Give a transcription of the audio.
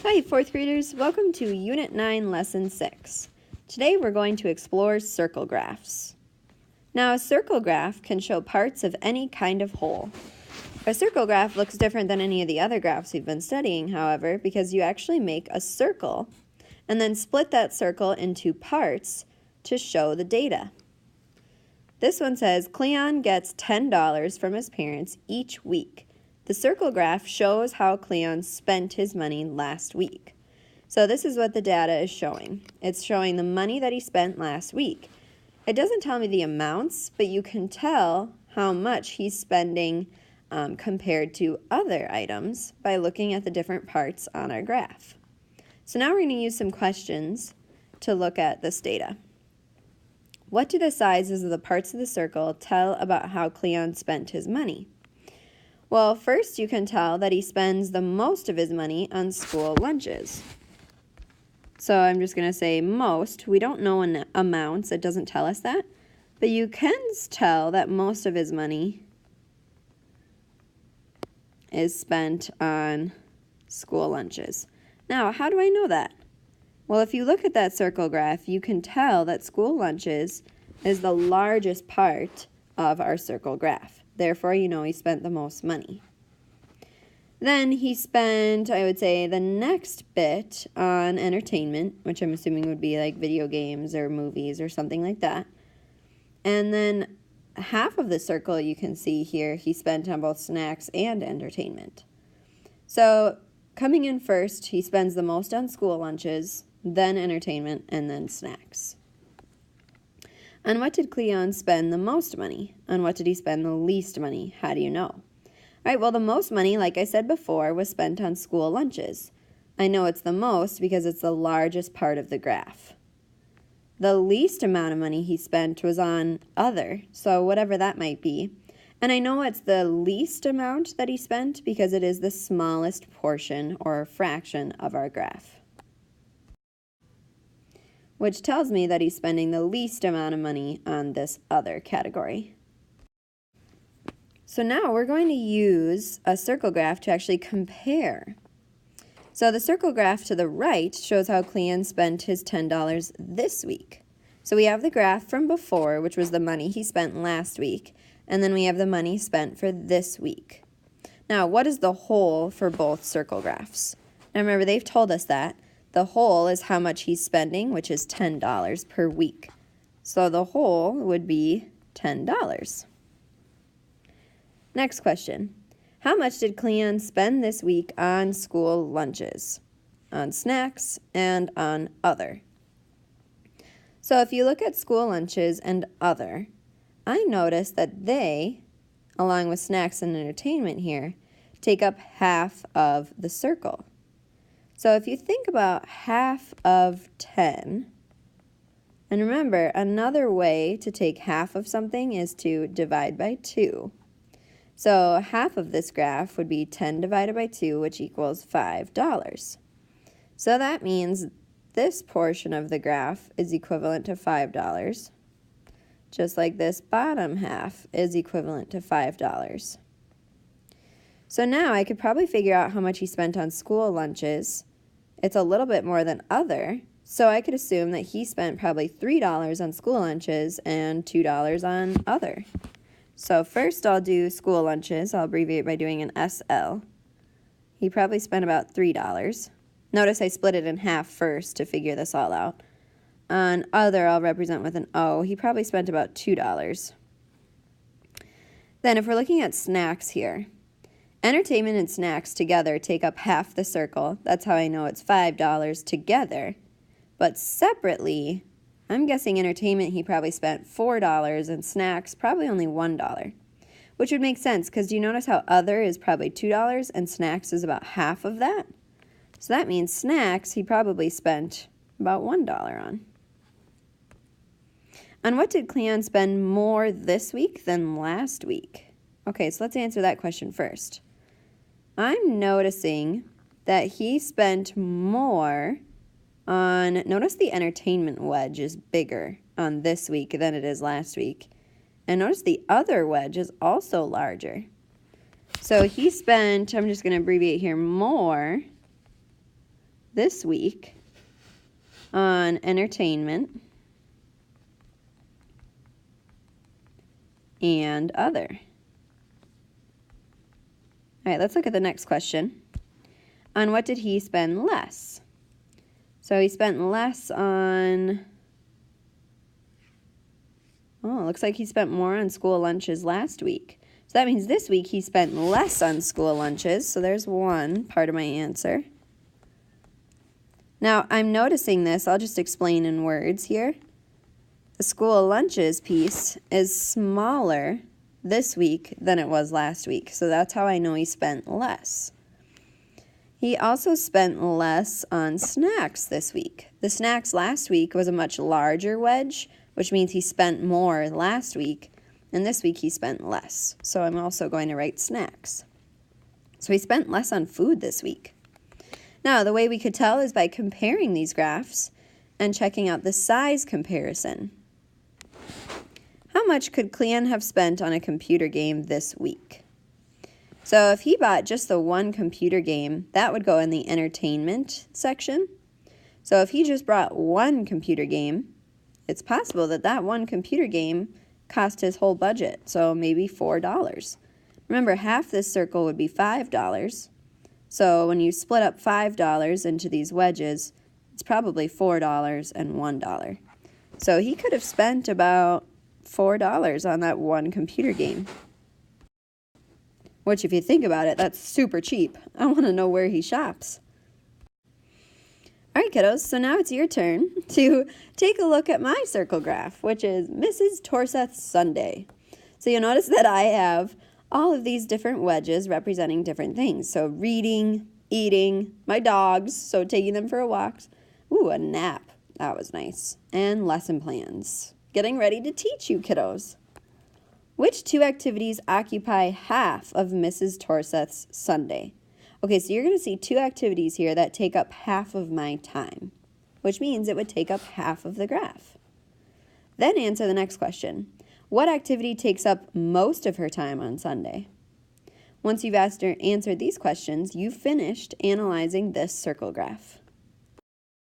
Hi, 4th graders. Welcome to Unit 9, Lesson 6. Today we're going to explore circle graphs. Now, a circle graph can show parts of any kind of whole. A circle graph looks different than any of the other graphs we've been studying, however, because you actually make a circle and then split that circle into parts to show the data. This one says, Cleon gets $10 from his parents each week. The circle graph shows how Cleon spent his money last week. So this is what the data is showing. It's showing the money that he spent last week. It doesn't tell me the amounts, but you can tell how much he's spending compared to other items by looking at the different parts on our graph. So now we're going to use some questions to look at this data. What do the sizes of the parts of the circle tell about how Cleon spent his money? Well, first you can tell that he spends the most of his money on school lunches. So I'm just going to say most. We don't know amounts. It doesn't tell us that. But you can tell that most of his money is spent on school lunches. Now, how do I know that? Well, if you look at that circle graph, you can tell that school lunches is the largest part of our circle graph. Therefore, you know he spent the most money. Then he spent, I would say, the next bit on entertainment, which I'm assuming would be like video games or movies or something like that. And then half of the circle you can see here, he spent on both snacks and entertainment. So coming in first, he spends the most on school lunches, then entertainment, and then snacks. On what did Cleon spend the most money? On what did he spend the least money? How do you know? All right, well, the most money, like I said before, was spent on school lunches. I know it's the most because it's the largest part of the graph. The least amount of money he spent was on other, so whatever that might be. And I know it's the least amount that he spent because it is the smallest portion or fraction of our graph, which tells me that he's spending the least amount of money on this other category. So now we're going to use a circle graph to actually compare. So the circle graph to the right shows how Cleon spent his $10 this week. So we have the graph from before, which was the money he spent last week, and then we have the money spent for this week. Now, what is the whole for both circle graphs? Now remember, they've told us that. The whole is how much he's spending, which is $10 per week. So the whole would be $10. Next question. How much did Cleon spend this week on school lunches, on snacks, and on other? So if you look at school lunches and other, I notice that they, along with snacks and entertainment here, take up half of the circle. So if you think about half of 10, and remember, another way to take half of something is to divide by 2. So half of this graph would be 10 divided by 2, which equals $5. So that means this portion of the graph is equivalent to $5, just like this bottom half is equivalent to $5. So now I could probably figure out how much he spent on school lunches. It's a little bit more than other, so I could assume that he spent probably $3 on school lunches and $2 on other. So first I'll do school lunches. I'll abbreviate by doing an SL. He probably spent about $3. Notice I split it in half first to figure this all out. On other, I'll represent with an O. He probably spent about $2. Then if we're looking at snacks here, entertainment and snacks together take up half the circle. That's how I know it's $5 together. But separately, I'm guessing entertainment he probably spent $4 and snacks probably only $1. Which would make sense because do you notice how other is probably $2 and snacks is about half of that? So that means snacks he probably spent about $1 on. On what did Cleon spend more this week than last week? Okay, so let's answer that question first. I'm noticing that he spent more on, notice the entertainment wedge is bigger on this week than it is last week. And notice the other wedge is also larger. So he spent, I'm just going to abbreviate here, more this week on entertainment and other. All right, let's look at the next question. On what did he spend less? So he spent less on, oh, it looks like he spent more on school lunches last week. So that means this week he spent less on school lunches. So there's one part of my answer. Now, I'm noticing this. I'll just explain in words here. The school lunches piece is smaller this week than it was last week. So that's how I know he spent less. He also spent less on snacks this week. The snacks last week was a much larger wedge, which means he spent more last week, and this week he spent less. So I'm also going to write snacks. So he spent less on food this week. Now, the way we could tell is by comparing these graphs and checking out the size comparison. How much could Cleon have spent on a computer game this week? So if he bought just the one computer game, that would go in the entertainment section. So if he just bought one computer game, it's possible that that one computer game cost his whole budget, so maybe $4. Remember, half this circle would be $5. So when you split up $5 into these wedges, it's probably $4 and $1. So he could have spent about $4 on that one computer game. Which, if you think about it, that's super cheap. I want to know where he shops. All right, kiddos, so now it's your turn to take a look at my circle graph, which is Mrs. Torseth's Sunday. So you'll notice that I have all of these different wedges representing different things. So reading, eating, my dogs, so taking them for a walk. Ooh, a nap. That was nice. And lesson plans. Getting ready to teach you, kiddos. Which two activities occupy half of Mrs. Torseth's Sunday? Okay, so you're going to see two activities here that take up half of my time, which means it would take up half of the graph. Then answer the next question. What activity takes up most of her time on Sunday? Once you've answered these questions, you've finished analyzing this circle graph.